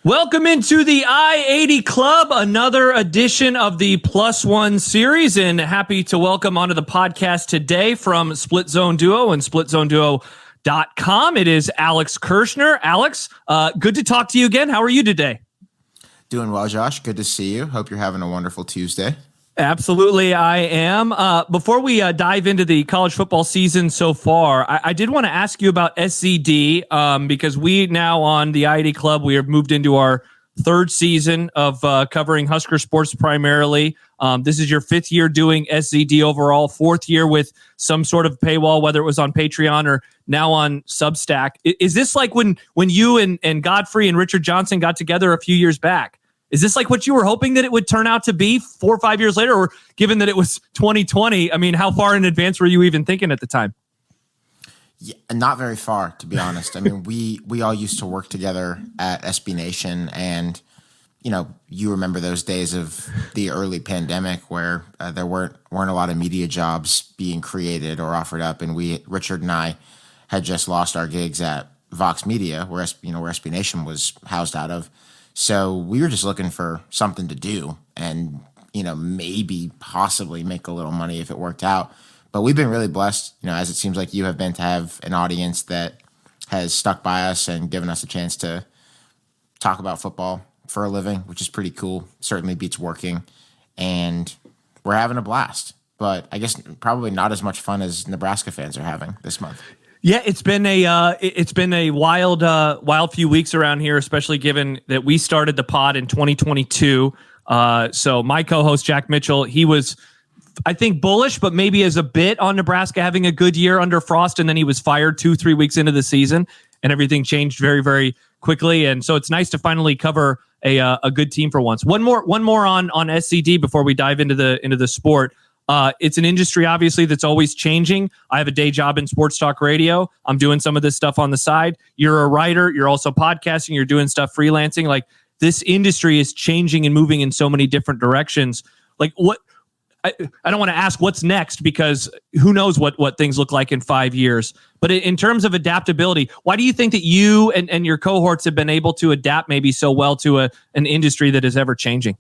Welcome into the I-80 Club, another edition of the Plus One series, and happy to welcome onto the podcast today from Split Zone Duo and splitzonduo.com. It is Alex Kirshner. Alex, good to talk to you again. How are you today? Doing well, Josh. Good to see you. Hope you're having a wonderful Tuesday. Absolutely, I am. Before we dive into the college football season so far, I did want to ask you about SCD because we now on the I-80 Club, we have moved into our third season of covering Husker sports primarily. This is your fifth year doing SCD overall, fourth year with some sort of paywall, whether it was on Patreon or now on Substack. Is this like when you and Godfrey and Richard Johnson got together a few years back? Is this like what you were hoping that it would turn out to be 4 or 5 years later? Or given that it was 2020, I mean, how far in advance were you even thinking at the time? Yeah, not very far, to be honest. I mean, we all used to work together at SB Nation, and you remember those days of the early pandemic where there weren't a lot of media jobs being created or offered up, and Richard and I had just lost our gigs at Vox Media, where SB Nation was housed out of. So we were just looking for something to do and, maybe possibly make a little money if it worked out. But we've been really blessed, as it seems like you have been, to have an audience that has stuck by us and given us a chance to talk about football for a living, which is pretty cool. Certainly beats working. And we're having a blast. But I guess probably not as much fun as Nebraska fans are having this month. Yeah, it's been a wild few weeks around here, especially given that we started the pod in 2022. So my co-host Jack Mitchell, he was, I think, bullish, but maybe as a bit on Nebraska having a good year under Frost, and then he was fired 2-3 weeks into the season, and everything changed very, very quickly. And so it's nice to finally cover a good team for once. One more on SCD before we dive into the sport. It's an industry, obviously, that's always changing. I have a day job in sports talk radio. I'm doing some of this stuff on the side. You're a writer. You're also podcasting. You're doing stuff freelancing. Like, this industry is changing and moving in so many different directions. Like, what? I don't want to ask what's next, because who knows what things look like in 5 years. But in terms of adaptability, why do you think that you and your cohorts have been able to adapt maybe so well to an industry that is ever changing?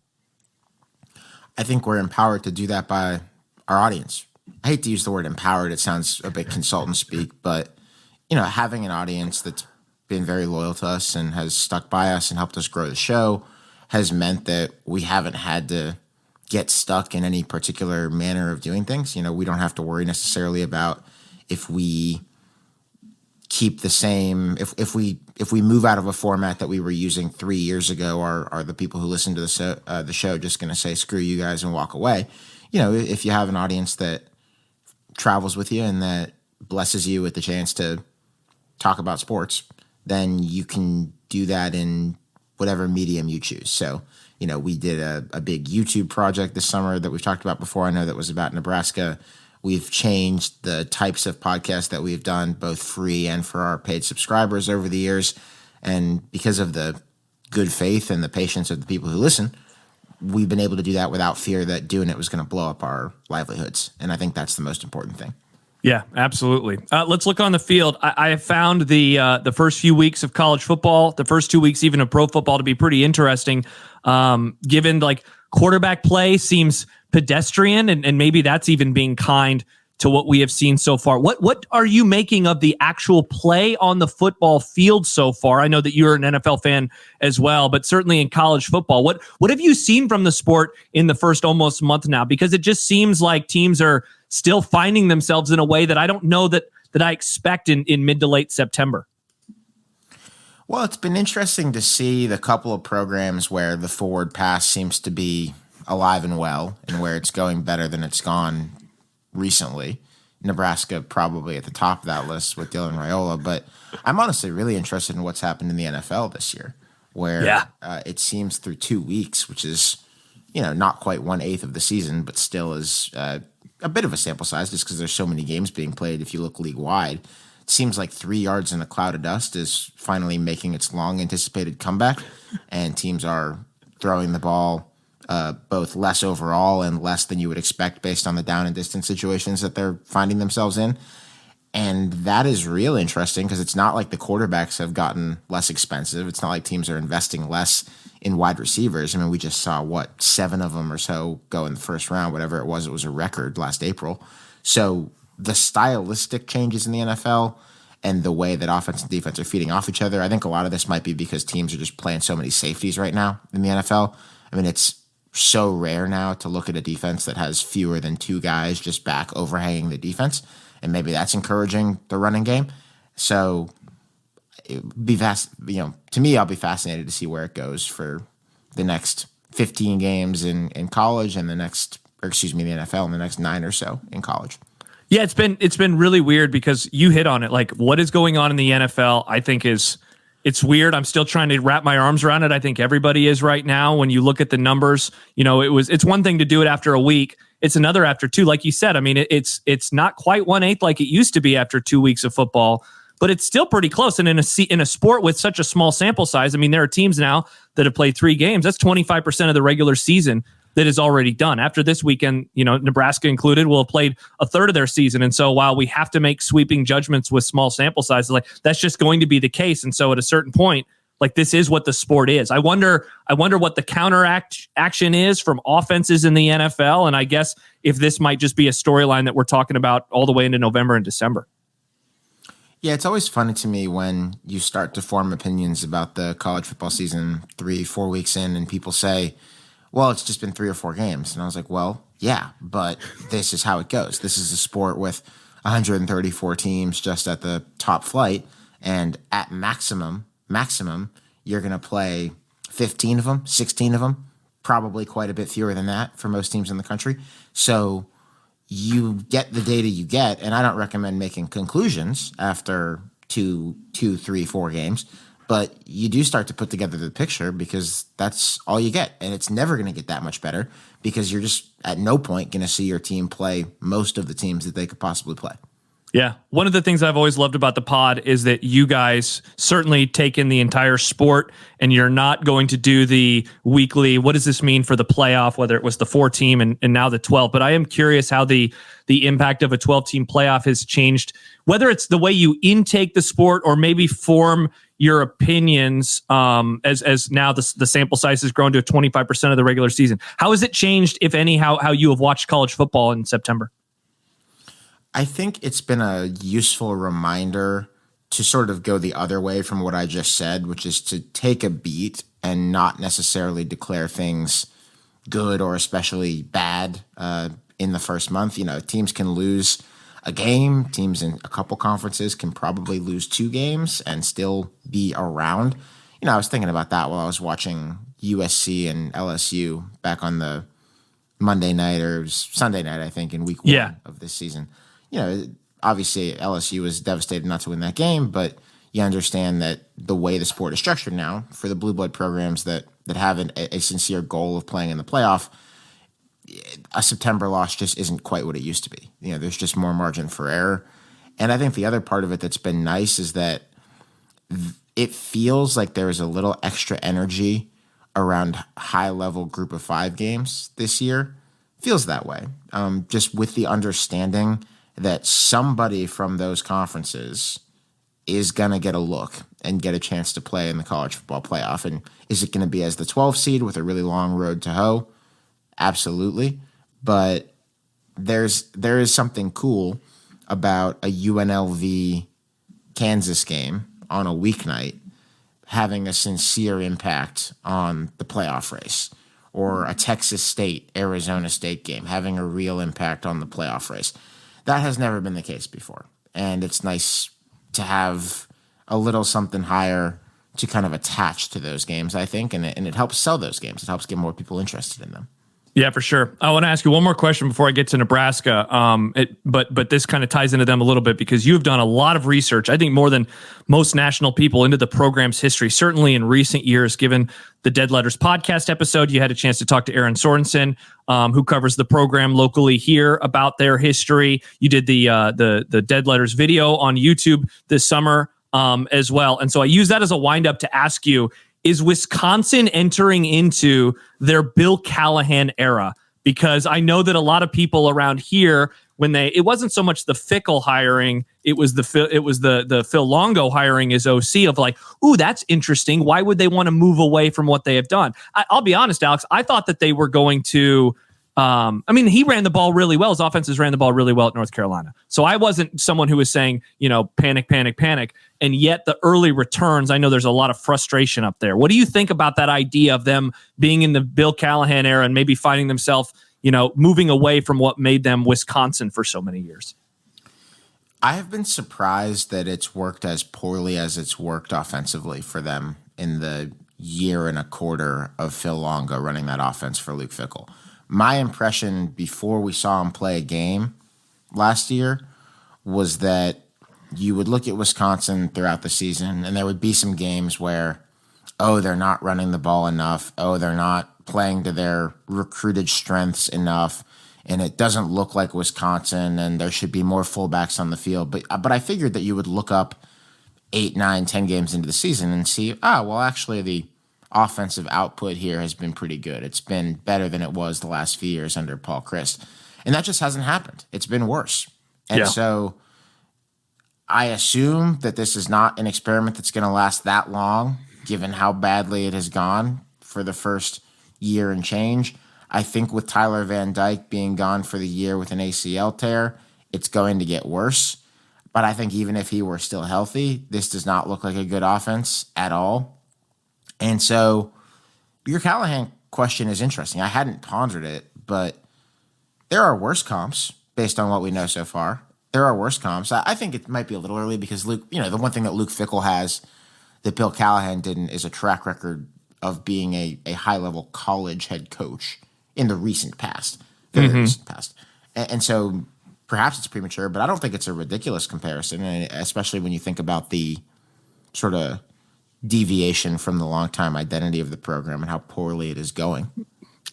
I think we're empowered to do that by our audience. I hate to use the word empowered. It sounds a bit consultant speak, but having an audience that's been very loyal to us and has stuck by us and helped us grow the show has meant that we haven't had to get stuck in any particular manner of doing things. We don't have to worry necessarily about if we keep the same, if we move out of a format that we were using 3 years ago, are the people who listen to the show just going to say, screw you guys, and walk away? If you have an audience that travels with you and that blesses you with the chance to talk about sports, then you can do that in whatever medium you choose. So, we did a big YouTube project this summer that we've talked about before. I know that was about Nebraska. We've changed the types of podcasts that we've done, both free and for our paid subscribers, over the years. And because of the good faith and the patience of the people who listen, we've been able to do that without fear that doing it was going to blow up our livelihoods. And I think that's the most important thing. Yeah, absolutely. Let's look on the field. I have found the first few weeks of college football, the first 2 weeks even of pro football, to be pretty interesting, given like quarterback play seems pedestrian, and maybe that's even being kind to what we have seen so far. What are you making of the actual play on the football field so far? I know that you're an NFL fan as well, but certainly in college football, what have you seen from the sport in the first almost month now? Because it just seems like teams are still finding themselves in a way that I don't know that I expect in mid to late September. Well, it's been interesting to see the couple of programs where the forward pass seems to be alive and well, and where it's going better than it's gone recently. Nebraska probably at the top of that list with Dylan Rola, but I'm honestly really interested in what's happened in the NFL this year, where it seems through 2 weeks, which is not quite 1/8 of the season, but still is a bit of a sample size just because there's so many games being played. If you look league wide, it seems like 3 yards in a cloud of dust is finally making its long anticipated comeback, and teams are throwing the ball both less overall and less than you would expect based on the down and distance situations that they're finding themselves in. And that is real interesting because it's not like the quarterbacks have gotten less expensive. It's not like teams are investing less in wide receivers. I mean, we just saw, 7 of them or so go in the first round, whatever it was a record last April. So the stylistic changes in the NFL and the way that offense and defense are feeding off each other, I think a lot of this might be because teams are just playing so many safeties right now in the NFL. I mean, it's so rare now to look at a defense that has fewer than 2 guys just back overhanging the defense. And maybe that's encouraging the running game. So it'd be to me, I'll be fascinated to see where it goes for the next 15 games in college and the NFL in the next 9 or so in college. Yeah, it's been really weird because you hit on it. Like, what is going on in the NFL, I think it's weird. I'm still trying to wrap my arms around it. I think everybody is right now. When you look at the numbers, it's one thing to do it after a week. It's another after 2. Like you said, I mean, it's not quite 1/8 like it used to be after 2 weeks of football, but it's still pretty close. And in a sport with such a small sample size, I mean, there are teams now that have played 3 games. That's 25% of the regular season that is already done. After this weekend, Nebraska included, will have played a third of their season. And so while we have to make sweeping judgments with small sample sizes, like that's just going to be the case. And so at a certain point, like this is what the sport is. I wonder what the action is from offenses in the NFL. And I guess if this might just be a storyline that we're talking about all the way into November and December. Yeah, it's always funny to me when you start to form opinions about the college football season 3-4 weeks in and people say, well, it's just been 3 or 4 games. And I was like, well, yeah, but this is how it goes. This is a sport with 134 teams just at the top flight. And at maximum, you're going to play 15 of them, 16 of them, probably quite a bit fewer than that for most teams in the country. So you get the data you get, and I don't recommend making conclusions after 2, 3, 4 games, but you do start to put together the picture because that's all you get. And it's never going to get that much better because you're just at no point going to see your team play most of the teams that they could possibly play. Yeah. One of the things I've always loved about the pod is that you guys certainly take in the entire sport and you're not going to do the weekly, what does this mean for the playoff, whether it was the 4-team and now the 12. But I am curious how the impact of a 12-team playoff has changed, whether it's the way you intake the sport or maybe form your opinions as now the sample size has grown to 25% of the regular season. How has it changed, if any, how you have watched college football in September? I think it's been a useful reminder to sort of go the other way from what I just said, which is to take a beat and not necessarily declare things good or especially bad in the first month. Teams can lose a game. Teams in a couple conferences can probably lose 2 games and still be around. I was thinking about that while I was watching USC and LSU back on the Monday night or Sunday night, I think, in week 1 of this season. Obviously LSU was devastated not to win that game, but you understand that the way the sport is structured now for the blue blood programs that have a sincere goal of playing in the playoff, a September loss just isn't quite what it used to be. There's just more margin for error. And I think the other part of it that's been nice is that it feels like there is a little extra energy around high-level group of 5 games this year. Feels that way. Just with the understanding that somebody from those conferences is going to get a look and get a chance to play in the college football playoff. And is it going to be as the 12th seed with a really long road to hoe? Absolutely. But there is something cool about a UNLV Kansas game on a weeknight having a sincere impact on the playoff race, or a Texas State, Arizona State game having a real impact on the playoff race. That has never been the case before. And it's nice to have a little something higher to kind of attach to those games, I think, and it helps sell those games. It helps get more people interested in them. Yeah, for sure. I want to ask you one more question before I get to Nebraska. But this kind of ties into them a little bit because you've done a lot of research, I think more than most national people, into the program's history, certainly in recent years. Given the Dead Letters podcast episode, you had a chance to talk to Aaron Sorensen, who covers the program locally here, about their history. You did the Dead Letters video on YouTube this summer as well. And so I use that as a wind up to ask you, is Wisconsin entering into their Bill Callahan era? because I know that a lot of people around here, it wasn't so much the Fickle hiring, it was the Phil Longo hiring as OC of like, ooh, that's interesting. Why would they want to move away from what they have done? I'll be honest, Alex, I thought that they were going to. He ran the ball really well. His offenses ran the ball really well at North Carolina. So I wasn't someone who was saying, panic, panic, panic. And yet the early returns, I know there's a lot of frustration up there. What do you think about that idea of them being in the Bill Callahan era and maybe finding themselves, moving away from what made them Wisconsin for so many years? I have been surprised that it's worked as poorly as it's worked offensively for them in the year and a quarter of Phil Longo running that offense for Luke Fickell. My impression before we saw him play a game last year was that you would look at Wisconsin throughout the season and there would be some games where, they're not running the ball enough. They're not playing to their recruited strengths enough. And it doesn't look like Wisconsin and there should be more fullbacks on the field. But I figured that you would look up 8, 9, 10 games into the season and see, actually the offensive output here has been pretty good. It's been better than it was the last few years under Paul Chryst. And that just hasn't happened. It's been worse. And so I assume that this is not an experiment that's going to last that long, given how badly it has gone for the first year and change. I think with Tyler Van Dyke being gone for the year with an ACL tear, it's going to get worse. But I think even if he were still healthy, this does not look like a good offense at all. And so your Callahan question is interesting. I hadn't pondered it, but there are worse comps based on what we know so far. There are worse comps. I think it might be a little early because Luke, the one thing that Luke Fickell has that Bill Callahan didn't is a track record of being a high-level college head coach in the recent past, very recent past. And so perhaps it's premature, but I don't think it's a ridiculous comparison, especially when you think about the sort of deviation from the long-time identity of the program and how poorly it is going.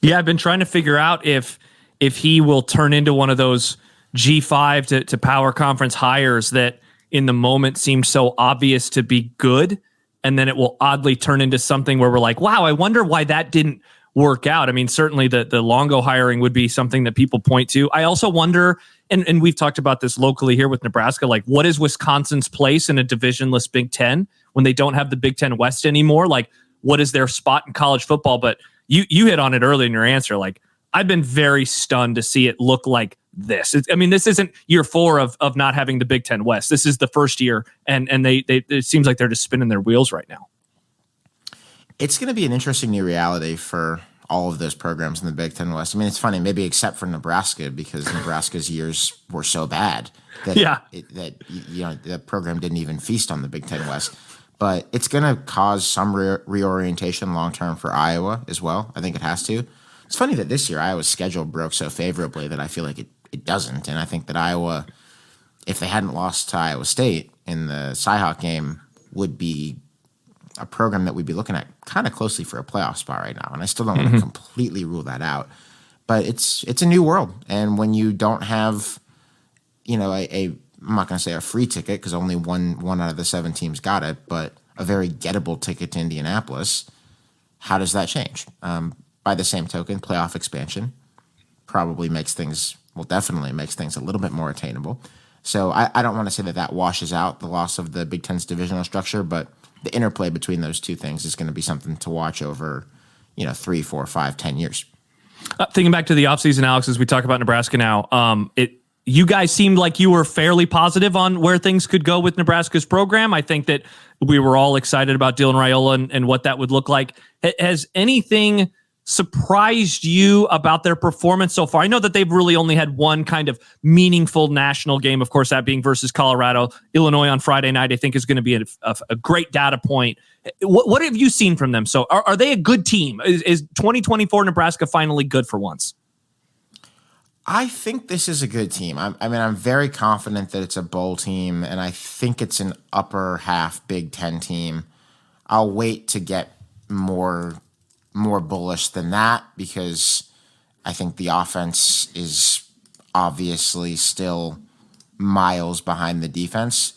Yeah, I've been trying to figure out if he will turn into one of those G5 to power conference hires that in the moment seemed so obvious to be good, and then it will oddly turn into something where we're like, wow, I wonder why that didn't work out. I mean, certainly the Longo hiring would be something that people point to. I also wonder, and we've talked about this locally here with Nebraska, like what is Wisconsin's place in a divisionless Big Ten when they don't have the Big Ten West anymore? Like what is their spot in college football? But you hit on it early in your answer. Like I've been very stunned to see it look like this. This isn't year 4 of not having the Big Ten West. This is the first year, and they it seems like they're just spinning their wheels right now. It's going to be an interesting new reality for all of those programs in the Big Ten West. It's funny, maybe except for Nebraska, because Nebraska's years were so bad that the program didn't even feast on the Big Ten West. But it's going to cause some reorientation long-term for Iowa as well. I think it has to. It's funny that this year Iowa's schedule broke so favorably that I feel like it doesn't. And I think that Iowa, if they hadn't lost to Iowa State in the Cyhawk game, would be a program that we'd be looking at kind of closely for a playoff spot right now. And I still don't want to completely rule that out. But it's a new world. And when you don't have, I'm not going to say a free ticket because only one out of the 7 teams got it, but a very gettable ticket to Indianapolis, how does that change? By the same token, playoff expansion definitely makes things a little bit more attainable. So I don't want to say that washes out the loss of the Big Ten's divisional structure, but the interplay between those two things is going to be something to watch over, 3, 4, 5, 10 years. Thinking back to the offseason, Alex, as we talk about Nebraska now, you guys seemed like you were fairly positive on where things could go with Nebraska's program. I think that we were all excited about Dylan Raiola and what that would look like. Has anything surprised you about their performance so far? I know that they've really only had one kind of meaningful national game, of course, that being versus Colorado. Illinois on Friday night, I think, is going to be a great data point. What have you seen from them? So are they a good team? Is 2024 Nebraska finally good for once? I think this is a good team. I'm very confident that it's a bowl team, and I think it's an upper half Big Ten team. I'll wait to get more bullish than that because I think the offense is obviously still miles behind the defense.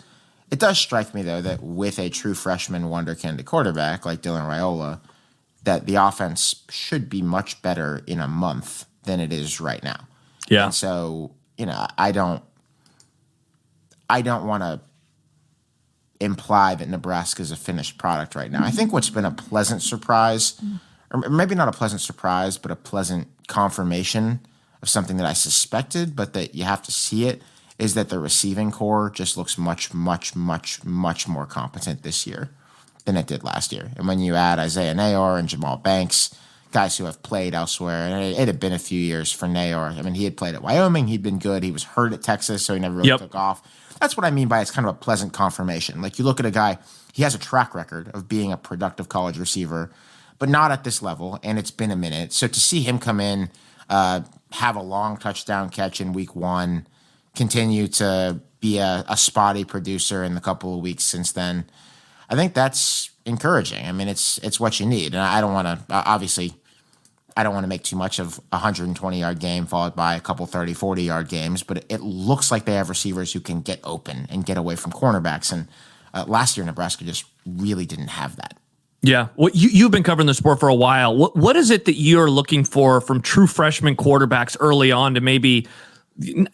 It does strike me, though, that with a true freshman wonderkind quarterback like Dylan Raiola, that the offense should be much better in a month than it is right now. Yeah. And so, I don't want to imply that Nebraska is a finished product right now. I think what's been a pleasant surprise, or maybe not a pleasant surprise, but a pleasant confirmation of something that I suspected, but that you have to see it, is that the receiving core just looks much, much, much, much more competent this year than it did last year. And when you add Isaiah Nayor and Jamal Banks, guys who have played elsewhere, and it had been a few years for Nayor. I mean, he had played at Wyoming. He'd been good. He was hurt at Texas, so he never really took off. That's what I mean by it's kind of a pleasant confirmation. Like, you look at a guy, he has a track record of being a productive college receiver, but not at this level, and it's been a minute. So to see him come in, have a long touchdown catch in week 1, continue to be a spotty producer in the couple of weeks since then, I think that's encouraging. I mean, it's what you need. And I don't want to, obviously, I don't want to make too much of a 120-yard game followed by a couple 30, 40-yard games, but it looks like they have receivers who can get open and get away from cornerbacks. And last year, Nebraska just really didn't have that. Yeah. Well, you've been covering the sport for a while. What is it that you're looking for from true freshman quarterbacks early on to maybe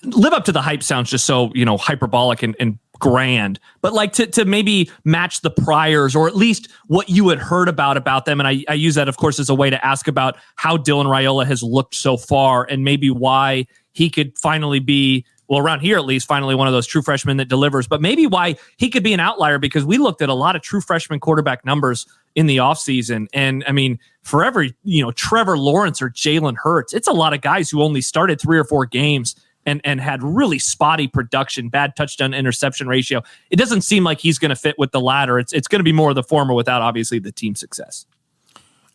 live up to the hype? Sounds just so, hyperbolic and grand, but like to maybe match the priors, or at least what you had heard about them. And I use that, of course, as a way to ask about how Dylan Raiola has looked so far, and maybe why he could finally be, well, around here at least, finally one of those true freshmen that delivers, but maybe why he could be an outlier, because we looked at a lot of true freshman quarterback numbers in the offseason. And I mean, for every, Trevor Lawrence or Jalen Hurts, it's a lot of guys who only started 3 or 4 games and had really spotty production, bad touchdown interception ratio. It doesn't seem like he's going to fit with the latter. It's going to be more of the former without obviously the team success.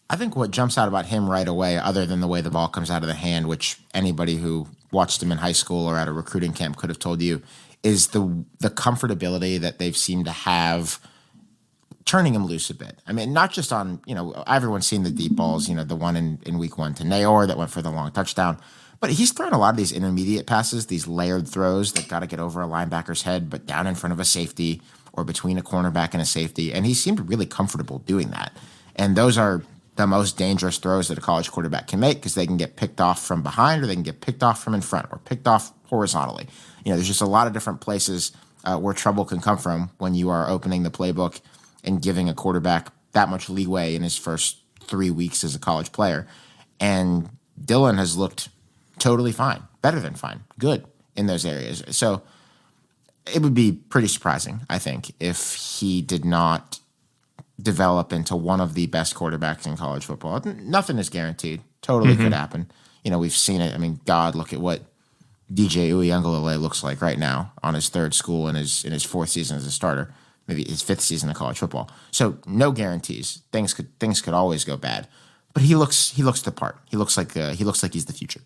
I think what jumps out about him right away, other than the way the ball comes out of the hand, which anybody who watched him in high school or at a recruiting camp could have told you, is the comfortability that they've seemed to have turning him loose a bit. I mean, not just on, everyone's seen the deep balls, the one in week 1 to Nayor that went for the long touchdown. But he's thrown a lot of these intermediate passes, these layered throws that got to get over a linebacker's head, but down in front of a safety or between a cornerback and a safety. And he seemed really comfortable doing that. And those are the most dangerous throws that a college quarterback can make, because they can get picked off from behind, or they can get picked off from in front, or picked off horizontally. There's just a lot of different places where trouble can come from when you are opening the playbook and giving a quarterback that much leeway in his first 3 weeks as a college player. And Dylan has looked totally fine, better than fine, good in those areas. So it would be pretty surprising, I think, if he did not develop into one of the best quarterbacks in college football. Nothing is guaranteed. Totally could happen. We've seen it. I mean, God, look at what DJ Uiagalelei looks like right now on his 3rd school and in his 4th season as a starter, maybe his 5th season of college football. So no guarantees. Things could always go bad. But he looks the part. He looks like he's the future.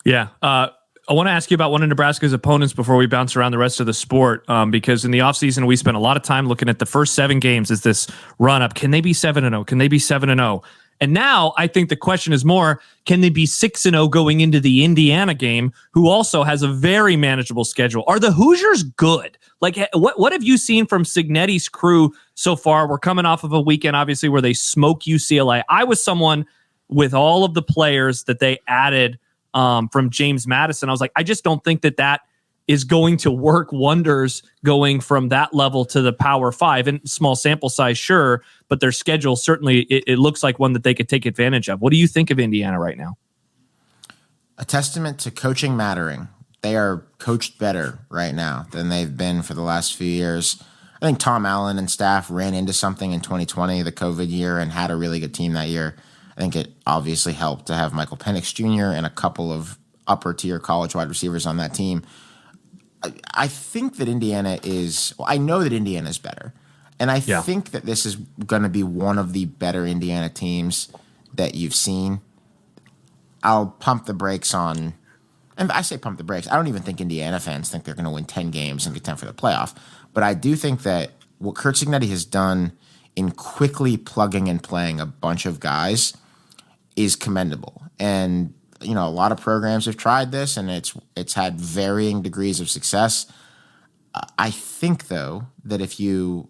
Yeah. I want to ask you about one of Nebraska's opponents before we bounce around the rest of the sport, because in the offseason, we spent a lot of time looking at the first 7 games as this run-up. Can they be 7-0? Can they be 7-0? And now I think the question is more, can they be 6-0 going into the Indiana game, who also has a very manageable schedule? Are the Hoosiers good? Like, what have you seen from Signetti's crew so far? We're coming off of a weekend, obviously, where they smoke UCLA. I was someone with all of the players that they added from James Madison. I was like, I just don't think that is going to work wonders going from that level to the Power 5. And small sample size, sure, but their schedule certainly it looks like one that they could take advantage of. What do you think of Indiana right now? A testament to coaching mattering. They are coached better right now than they've been for the last few years. I think Tom Allen and staff ran into something in 2020, the COVID year, and had a really good team that year. I think it obviously helped to have Michael Penix Jr. and a couple of upper-tier college wide receivers on that team. I think that Indiana I know that Indiana is better. And I think that this is going to be one of the better Indiana teams that you've seen. I'll pump the brakes on, and I say pump the brakes, I don't even think Indiana fans think they're going to win 10 games and contend for the playoff. But I do think that what Curt Cignetti has done in quickly plugging and playing a bunch of guys is commendable. And, a lot of programs have tried this, and it's had varying degrees of success. I think, though, that if you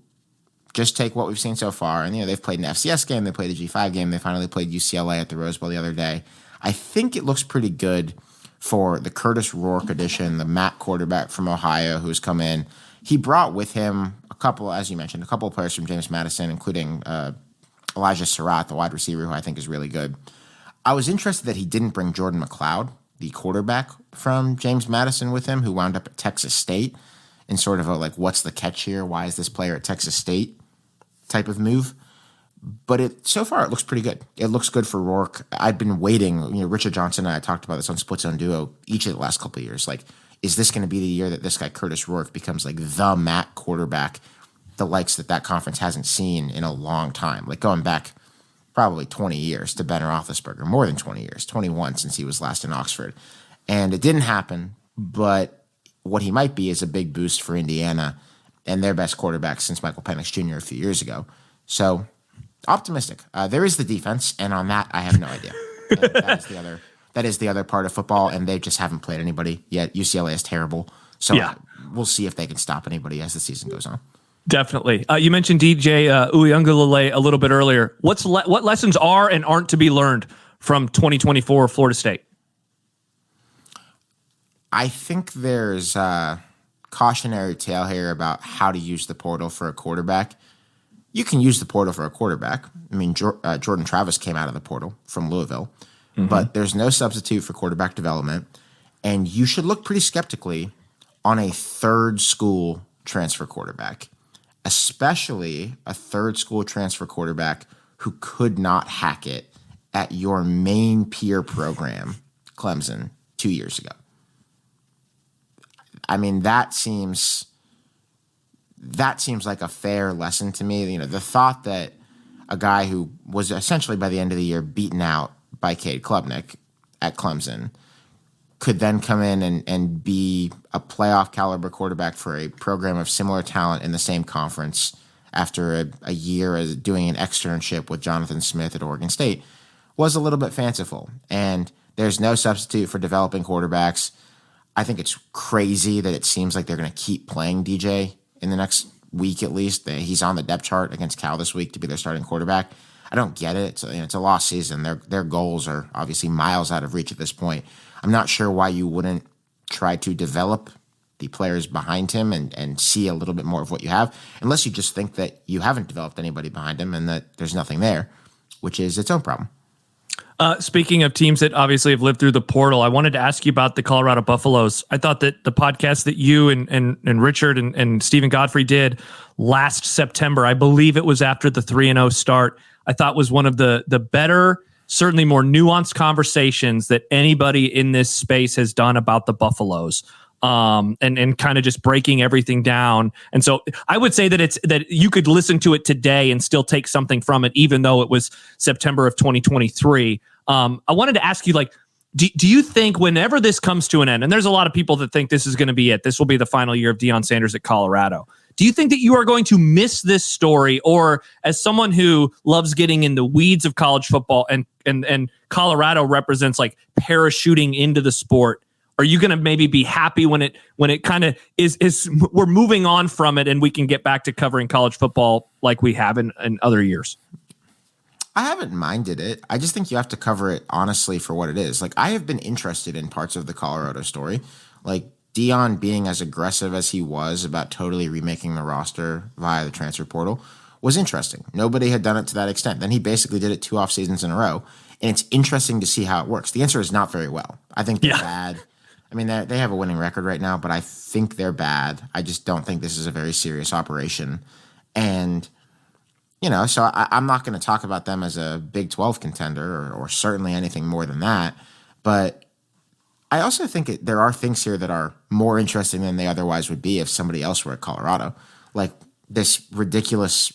just take what we've seen so far, and, they've played an FCS game, they played a G5 game, they finally played UCLA at the Rose Bowl the other day. I think it looks pretty good for the Curtis Rourke edition, the Matt quarterback from Ohio who's come in. He brought with him a couple, as you mentioned, a couple of players from James Madison, including Elijah Surratt, the wide receiver, who I think is really good. I was interested that he didn't bring Jordan McLeod, the quarterback from James Madison, with him, who wound up at Texas State, in sort of a, like, what's the catch here? Why is this player at Texas State type of move? But so far, it looks pretty good. It looks good for Rourke. I've been waiting. Richard Johnson and I talked about this on Split Zone Duo each of the last couple of years. Like, is this going to be the year that this guy, Curtis Rourke, becomes like the MAC quarterback, the likes that conference hasn't seen in a long time? Like, going back probably 20 years to Ben Roethlisberger, more than 20 years, 21 since he was last in Oxford. And it didn't happen, but what he might be is a big boost for Indiana and their best quarterback since Michael Penix Jr. a few years ago. So, optimistic. There is the defense, and on that, I have no idea. That is the other part of football, and they just haven't played anybody yet. UCLA is terrible, so we'll see if they can stop anybody as the season goes on. Definitely. You mentioned DJ Uiagalelei a little bit earlier. What lessons are and aren't to be learned from 2024 Florida State? I think there's a cautionary tale here about how to use the portal for a quarterback. You can use the portal for a quarterback. I mean, Jordan Travis came out of the portal from Louisville, but there's no substitute for quarterback development, and you should look pretty skeptically on a third school transfer quarterback, especially a third school transfer quarterback who could not hack it at your main peer program, Clemson, 2 years ago. I mean, that seems like a fair lesson to me. The thought that a guy who was essentially by the end of the year beaten out by Cade Klubnik at Clemson could then come in and be a playoff caliber quarterback for a program of similar talent in the same conference after a year as doing an externship with Jonathan Smith at Oregon State was a little bit fanciful. And there's no substitute for developing quarterbacks. I think it's crazy that it seems like they're going to keep playing DJ in the next week at least. He's on the depth chart against Cal this week to be their starting quarterback. I don't get it. It's a lost season. Their goals are obviously miles out of reach at this point. I'm not sure why you wouldn't try to develop the players behind him and see a little bit more of what you have, unless you just think that you haven't developed anybody behind him and that there's nothing there, which is its own problem. Speaking of teams that obviously have lived through the portal, I wanted to ask you about the Colorado Buffaloes. I thought that the podcast that you and Richard and Stephen Godfrey did last September, I believe it was after the 3-0 start, I thought was one of the better, certainly more nuanced conversations that anybody in this space has done about the Buffaloes. And kind of just breaking everything down. And so I would say that you could listen to it today and still take something from it, even though it was September of 2023. I wanted to ask you, like, do you think whenever this comes to an end, and there's a lot of people that think this is going to be it, this will be the final year of Deion Sanders at Colorado. Do you think that you are going to miss this story, or as someone who loves getting in the weeds of college football and Colorado represents like parachuting into the sport, are you going to maybe be happy when it kind of is we're moving on from it and we can get back to covering college football like we have in other years? I haven't minded it. I just think you have to cover it honestly for what it is. Like, I have been interested in parts of the Colorado story, like Deion being as aggressive as he was about totally remaking the roster via the transfer portal was interesting. Nobody had done it to that extent. Then he basically did it 2 off seasons in a row, and it's interesting to see how it works. The answer is not very well. I think they're bad. I mean, they have a winning record right now, but I think they're bad. I just don't think this is a very serious operation. And, so I'm not going to talk about them as a Big 12 contender or certainly anything more than that. But I also think there are things here that are more interesting than they otherwise would be if somebody else were at Colorado. Like this ridiculous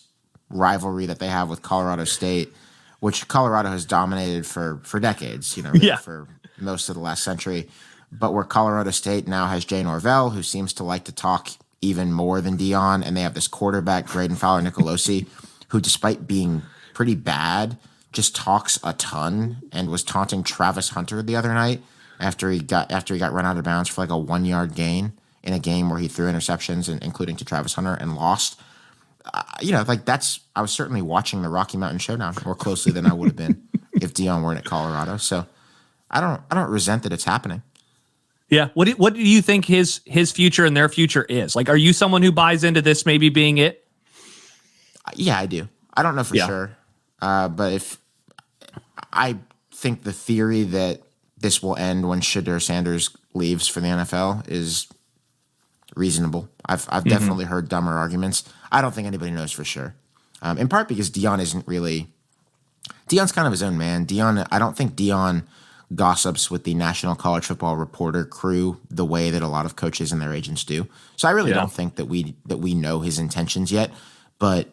rivalry that they have with Colorado State, which Colorado has dominated for decades, for most of the last century. But where Colorado State now has Jay Norvell, who seems to like to talk even more than Deion, and they have this quarterback, Graydon Fowler-Nicolosi, who, despite being pretty bad, just talks a ton and was taunting Travis Hunter the other night after he got run out of bounds for like a 1-yard gain in a game where he threw interceptions, including to Travis Hunter, and lost. I was certainly watching the Rocky Mountain Showdown more closely than I would have been if Deion weren't at Colorado. So I don't resent that it's happening. Yeah. What do you think his future and their future is? Like, are you someone who buys into this maybe being it? Yeah, I do. I don't know for sure. But if I think the theory that this will end when Shedeur Sanders leaves for the NFL is reasonable. I've definitely heard dumber arguments. I don't think anybody knows for sure. In part because Deion's kind of his own man. I don't think Deion gossips with the National College Football Reporter crew the way that a lot of coaches and their agents do. So I really don't think that we know his intentions yet. But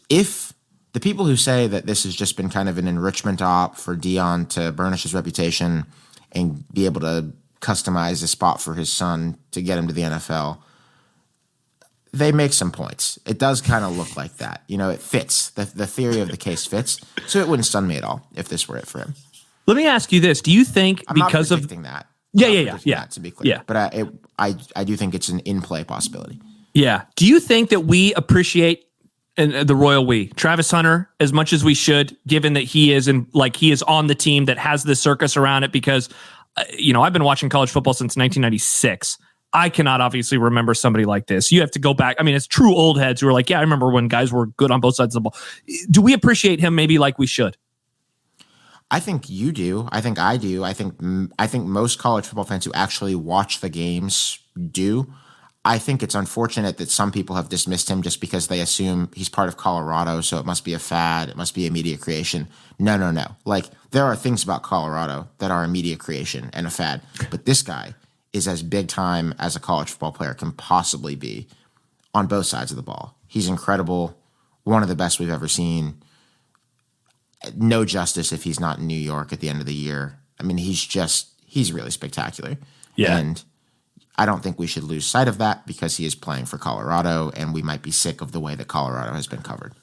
if the people who say that this has just been kind of an enrichment op for Deion to burnish his reputation and be able to customize a spot for his son to get him to the NFL, they make some points. It does kind of look like that. It fits. The theory of the case fits. So it wouldn't stun me at all if this were it for him. Let me ask you this. Do you think I'm because not predicting that? Yeah. That, to be clear. But I do think it's an in-play possibility. Yeah. Do you think that we appreciate the royal we, Travis Hunter, as much as we should, given that he is on the team that has the circus around it? Because, I've been watching college football since 1996. I cannot obviously remember somebody like this. You have to go back. I mean, it's true old heads who are like, yeah, I remember when guys were good on both sides of the ball. Do we appreciate him maybe like we should? I think you do. I think I do. I think most college football fans who actually watch the games do. I think it's unfortunate that some people have dismissed him just because they assume he's part of Colorado, so it must be a fad. It must be a media creation. No. Like, there are things about Colorado that are a media creation and a fad, but this guy is as big time as a college football player can possibly be on both sides of the ball. He's incredible, one of the best we've ever seen. No justice if he's not in New York at the end of the year. I mean, he's really spectacular. Yeah. And I don't think we should lose sight of that because he is playing for Colorado, and we might be sick of the way that Colorado has been covered.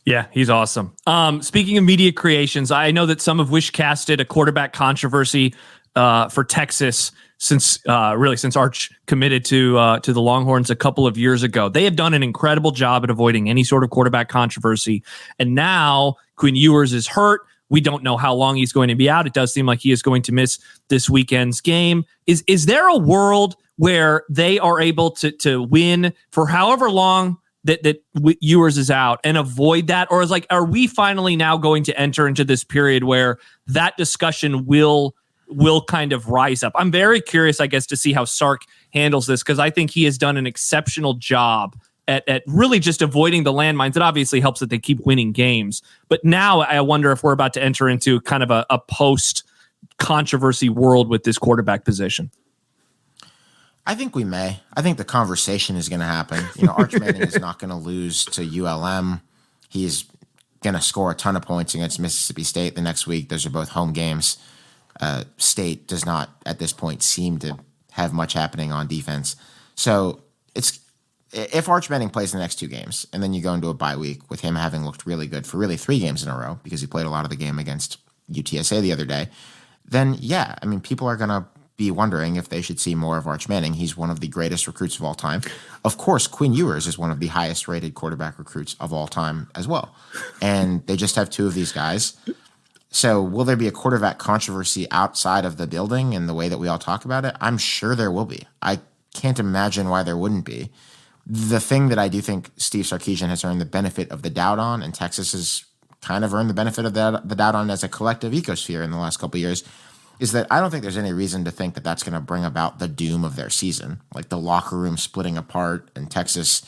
Yeah, he's awesome. Speaking of media creations, I know that some have wish-casted a quarterback controversy for Texas since Arch committed to the Longhorns a couple of years ago. They have done an incredible job at avoiding any sort of quarterback controversy, and now Quinn Ewers is hurt. We don't know how long he's going to be out. It does seem like he is going to miss this weekend's game. Is there a world where they are able to win for however long that Ewers is out and avoid that? Or are we finally now going to enter into this period where that discussion will kind of rise up? I'm very curious, I guess, to see how Sark handles this, because I think he has done an exceptional job at really just avoiding the landmines. It obviously helps that they keep winning games. But now I wonder if we're about to enter into kind of a post-controversy world with this quarterback position. I think we may. I think the conversation is going to happen. Arch Manning is not going to lose to ULM. He's going to score a ton of points against Mississippi State the next week. Those are both home games. State does not, at this point, seem to have much happening on defense. So if Arch Manning plays the next two games, and then you go into a bye week with him having looked really good for really 3 games in a row because he played a lot of the game against UTSA the other day, then yeah, I mean, people are going to be wondering if they should see more of Arch Manning. He's one of the greatest recruits of all time. Of course, Quinn Ewers is one of the highest rated quarterback recruits of all time as well. And they just have 2 of these guys. So will there be a quarterback controversy outside of the building in the way that we all talk about it? I'm sure there will be. I can't imagine why there wouldn't be. The thing that I do think Steve Sarkisian has earned the benefit of the doubt on, and Texas has kind of earned the benefit of the doubt on as a collective ecosphere in the last couple of years, is that I don't think there's any reason to think that that's going to bring about the doom of their season, like the locker room splitting apart and Texas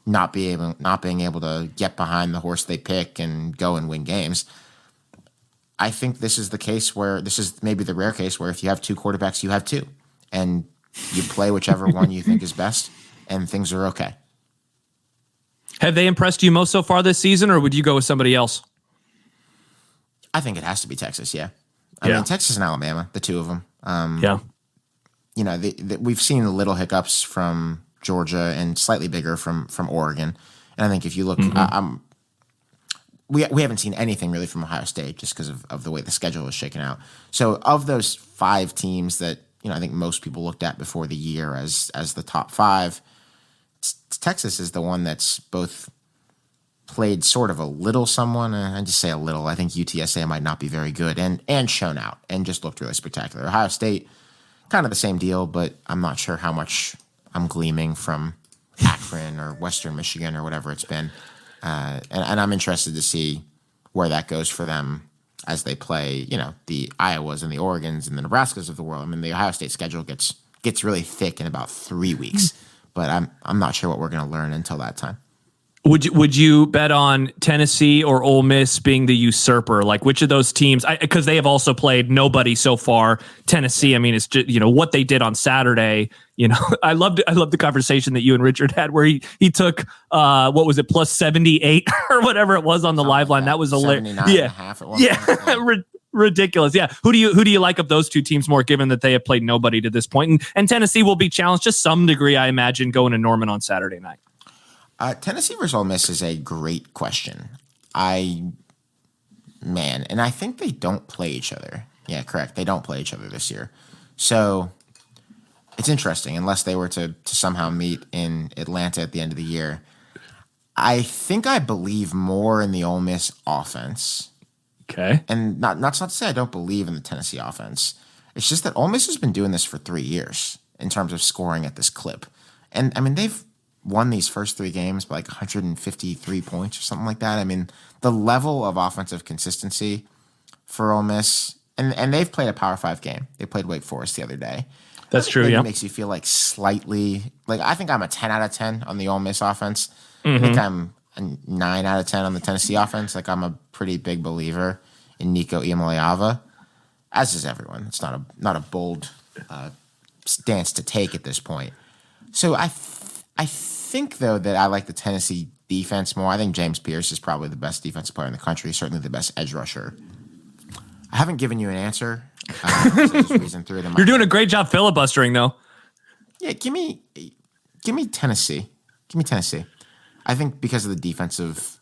not being able to get behind the horse they pick and go and win games. I think this is maybe the rare case where if you have 2 quarterbacks, you have 2, and you play whichever one you think is best, and things are okay. Have they impressed you most so far this season, or would you go with somebody else? I think it has to be Texas, yeah. I mean, Texas and Alabama, the 2 of them. We've seen little hiccups from Georgia and slightly bigger from Oregon. And I think if you look, we haven't seen anything really from Ohio State just because of the way the schedule is shaken out. So of those 5 teams that I think most people looked at before the year as the top 5, Texas is the one that's both played sort of a little someone. I just say a little. I think UTSA might not be very good and shown out and just looked really spectacular. Ohio State, kind of the same deal, but I'm not sure how much I'm gleaming from Akron or Western Michigan or whatever it's been. And I'm interested to see where that goes for them as they play, the Iowas and the Oregons and the Nebraskas of the world. I mean, the Ohio State schedule gets really thick in about 3 weeks, but I'm not sure what we're going to learn until that time. Would you bet on Tennessee or Ole Miss being the usurper? Like, which of those teams? Because they have also played nobody so far. Tennessee, I mean, it's just what they did on Saturday. I loved the conversation that you and Richard had where he took what was it plus 78 or whatever it was on the live line. That was hilarious. Yeah, half at one point. Ridiculous. Yeah. Who do you like of those two teams more, given that they have played nobody to this point? And Tennessee will be challenged to some degree, I imagine, going to Norman on Saturday night. Tennessee versus Ole Miss is a great question. And I think they don't play each other. Yeah, correct. They don't play each other this year. So it's interesting, unless they were to somehow meet in Atlanta at the end of the year. I think I believe more in the Ole Miss offense. Okay. And not to say I don't believe in the Tennessee offense. It's just that Ole Miss has been doing this for 3 years in terms of scoring at this clip. And, I mean, they've won these first 3 games by like 153 points or something like that. I mean, the level of offensive consistency for Ole Miss, and they've played a Power 5 game. They played Wake Forest the other day. That's true, yeah. It makes you feel like slightly, like I think I'm a 10 out of 10 on the Ole Miss offense. Mm-hmm. I think I'm a 9 out of 10 on the Tennessee offense. Like I'm a pretty big believer in Nico Iamaleava, as is everyone. It's not a bold stance to take at this point. So I think, though, that I like the Tennessee defense more. I think James Pierce is probably the best defensive player in the country, certainly the best edge rusher. I haven't given you an answer. So just reason through it in my You're doing a great job filibustering, though. Yeah, give me Tennessee. Give me Tennessee. I think because of the defensive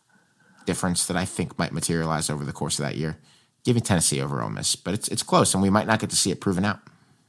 difference that I think might materialize over the course of that year, give me Tennessee over Ole Miss. But it's close, and we might not get to see it proven out.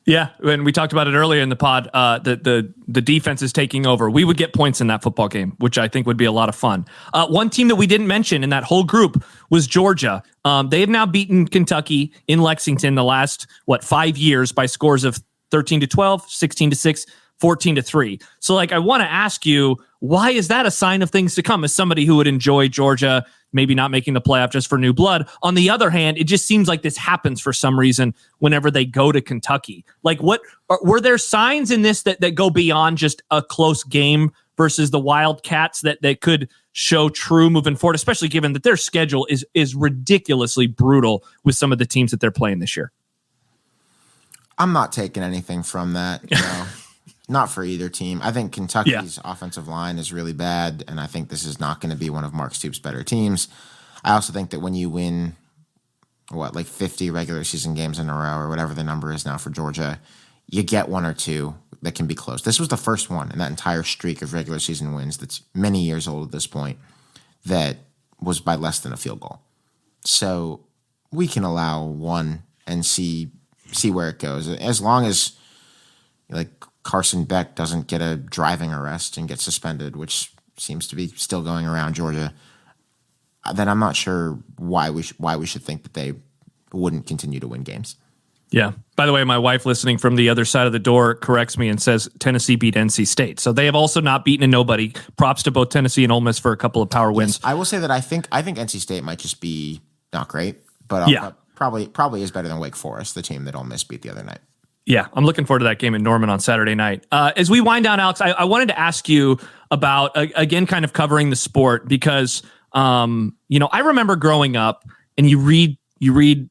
Yeah, and we talked about it earlier in the pod. The defense is taking over. We would get points in that football game, which I think would be a lot of fun. One team that we didn't mention in that whole group was Georgia. They have now beaten Kentucky in Lexington the last 5 years by scores of 13-12, 16-6, 14-3. So, I want to ask you, why is that a sign of things to come? As somebody who would enjoy Georgia maybe not making the playoff just for new blood. On the other hand, it just seems like this happens for some reason whenever they go to Kentucky. Were there signs in this that go beyond just a close game versus the Wildcats that could show true moving forward, especially given that their schedule is ridiculously brutal with some of the teams that they're playing this year? I'm not taking anything from that. Not for either team. I think Kentucky's offensive line is really bad, and I think this is not going to be one of Mark Stoops' better teams. I also think that when you win, 50 regular season games in a row or whatever the number is now for Georgia, you get 1 or 2 that can be close. This was the first one in that entire streak of regular season wins that's many years old at this point that was by less than a field goal. So we can allow 1 and see where it goes. As long as Carson Beck doesn't get a driving arrest and get suspended, which seems to be still going around Georgia, then I'm not sure why we should think that they wouldn't continue to win games. Yeah. By the way, my wife listening from the other side of the door corrects me and says Tennessee beat NC State. So they have also not beaten a nobody. Props to both Tennessee and Ole Miss for a couple of power wins. Yes, I will say that I think NC State might just be not great, but probably is better than Wake Forest, the team that Ole Miss beat the other night. Yeah, I'm looking forward to that game in Norman on Saturday night. As we wind down, Alex, I wanted to ask you about, again, kind of covering the sport because, I remember growing up and you read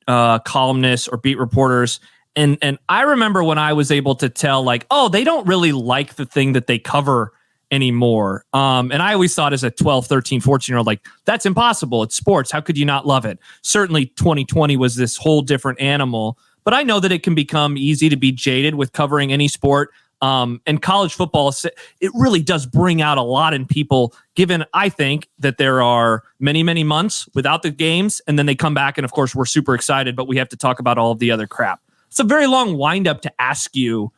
columnists or beat reporters. And I remember when I was able to tell they don't really like the thing that they cover anymore. And I always thought as a 12, 13, 14-year-old, that's impossible. It's sports. How could you not love it? Certainly 2020 was this whole different animal. But I know that it can become easy to be jaded with covering any sport. And college football, it really does bring out a lot in people, given I think that there are many, many months without the games. And then they come back. And of course, we're super excited, but we have to talk about all of the other crap. It's a very long wind up to ask you,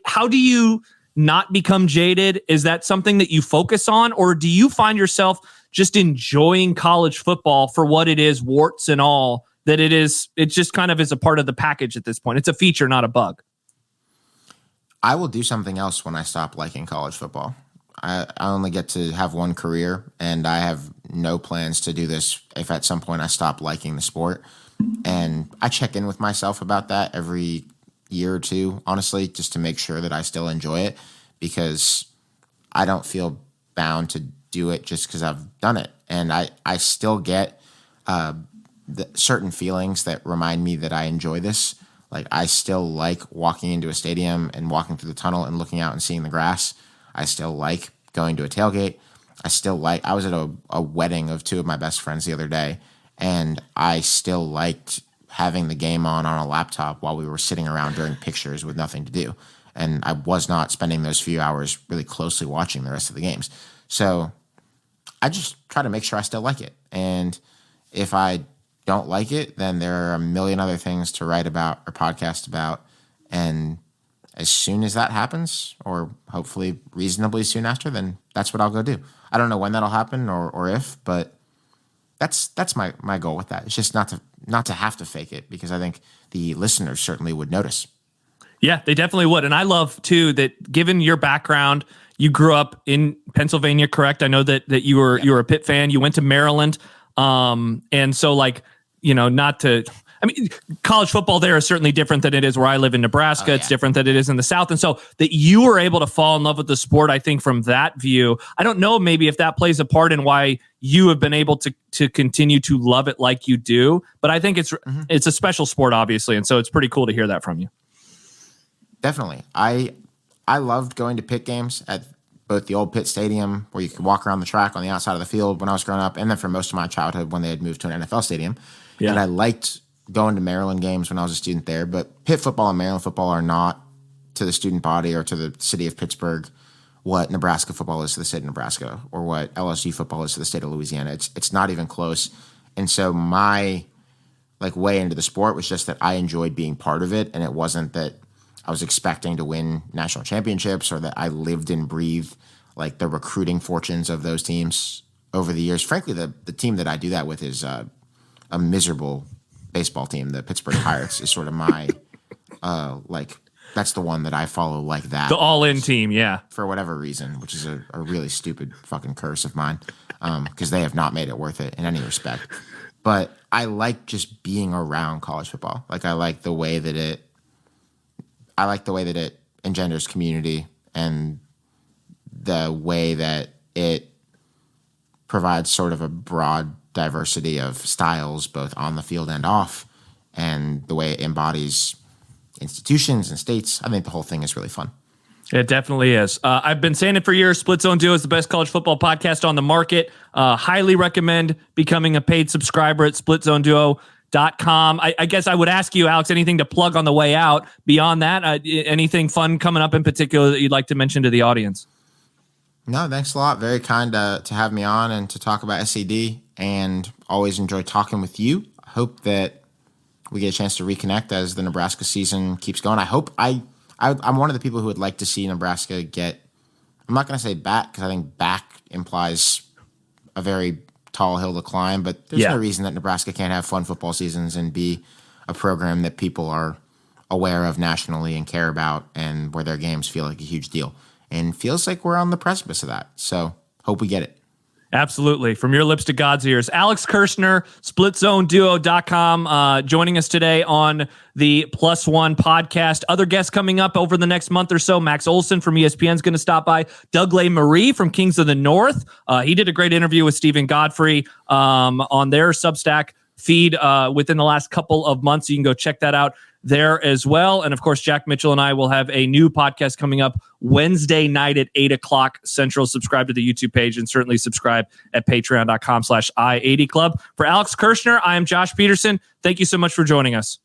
how do you not become jaded? Is that something that you focus on, or do you find yourself just enjoying college football for what it is, warts and all, that it just kind of is a part of the package at this point? It's a feature, not a bug. I will do something else when I stop liking college football. I only get to have one career, and I have no plans to do this if at some point I stop liking the sport. And I check in with myself about that every year or two, honestly, just to make sure that I still enjoy it, because I don't feel bound to do it just because I've done it. And I still get the certain feelings that remind me that I enjoy this. Like, I still like walking into a stadium and walking through the tunnel and looking out and seeing the grass. I still like going to a tailgate. I was at a wedding of two of my best friends the other day, and I still liked having the game on a laptop while we were sitting around during pictures with nothing to do. And I was not spending those few hours really closely watching the rest of the games. So I just try to make sure I still like it. And if I don't like it, then there are a million other things to write about or podcast about. And as soon as that happens, or hopefully reasonably soon after, then that's what I'll go do. I don't know when that'll happen or if, but that's my goal with that. It's just not to have to fake it, because I think the listeners certainly would notice. Yeah, they definitely would. And I love too that, given your background, you grew up in Pennsylvania, correct? I know that you were a Pitt fan. You went to Maryland. And so, like, college football there is certainly different than it is where I live in Nebraska. Oh, yeah. It's different than it is in the South. And so that you were able to fall in love with the sport, I think, from that view. I don't know maybe if that plays a part in why you have been able to continue to love it like you do. But I think it's a special sport, obviously. And so it's pretty cool to hear that from you. Definitely. I loved going to Pitt games at both the old Pitt Stadium, where you could walk around the track on the outside of the field when I was growing up, and then for most of my childhood when they had moved to an NFL stadium. Yeah. And I liked going to Maryland games when I was a student there, but Pitt football and Maryland football are not to the student body or to the city of Pittsburgh what Nebraska football is to the state of Nebraska, or what LSU football is to the state of Louisiana. It's not even close. And so my way into the sport was just that I enjoyed being part of it, and it wasn't that I was expecting to win national championships or that I lived and breathed like the recruiting fortunes of those teams over the years. Frankly, the team that I do that with is a miserable baseball team. The Pittsburgh Pirates is sort of my that's the one that I follow like that. The all-in team, yeah. For whatever reason, which is a really stupid fucking curse of mine, because they have not made it worth it in any respect. But I like just being around college football. Like, I like the way that it engenders community, and the way that it provides sort of a broad diversity of styles, both on the field and off, and the way it embodies institutions and states. I think the whole thing is really fun. It definitely is. I've been saying it for years. Split Zone Duo is the best college football podcast on the market. Highly recommend becoming a paid subscriber at splitzoneduo.com. I guess I would ask you, Alex, anything to plug on the way out beyond that? Anything fun coming up in particular that you'd like to mention to the audience? No, thanks a lot. Very kind to have me on and to talk about SED, and always enjoy talking with you. I hope that we get a chance to reconnect as the Nebraska season keeps going. I'm one of the people who would like to see Nebraska get, I'm not going to say back, because I think back implies a very tall hill to climb, but there's no reason that Nebraska can't have fun football seasons and be a program that people are aware of nationally and care about, and where their games feel like a huge deal. And feels like we're on the precipice of that. So hope we get it. Absolutely. From your lips to God's ears. Alex Kirshner, splitzoneduo.com, joining us today on the Plus One podcast. Other guests coming up over the next month or so. Max Olson from ESPN is going to stop by. Doug Marie from Kings of the North. He did a great interview with Stephen Godfrey on their Substack feed within the last couple of months. You can go check that out there as well. And of course, Jack Mitchell and I will have a new podcast coming up Wednesday night at 8:00 Central. Subscribe to the YouTube page, and certainly subscribe at patreon.com/i80club. For Alex Kirshner, I am Josh Peterson. Thank you so much for joining us.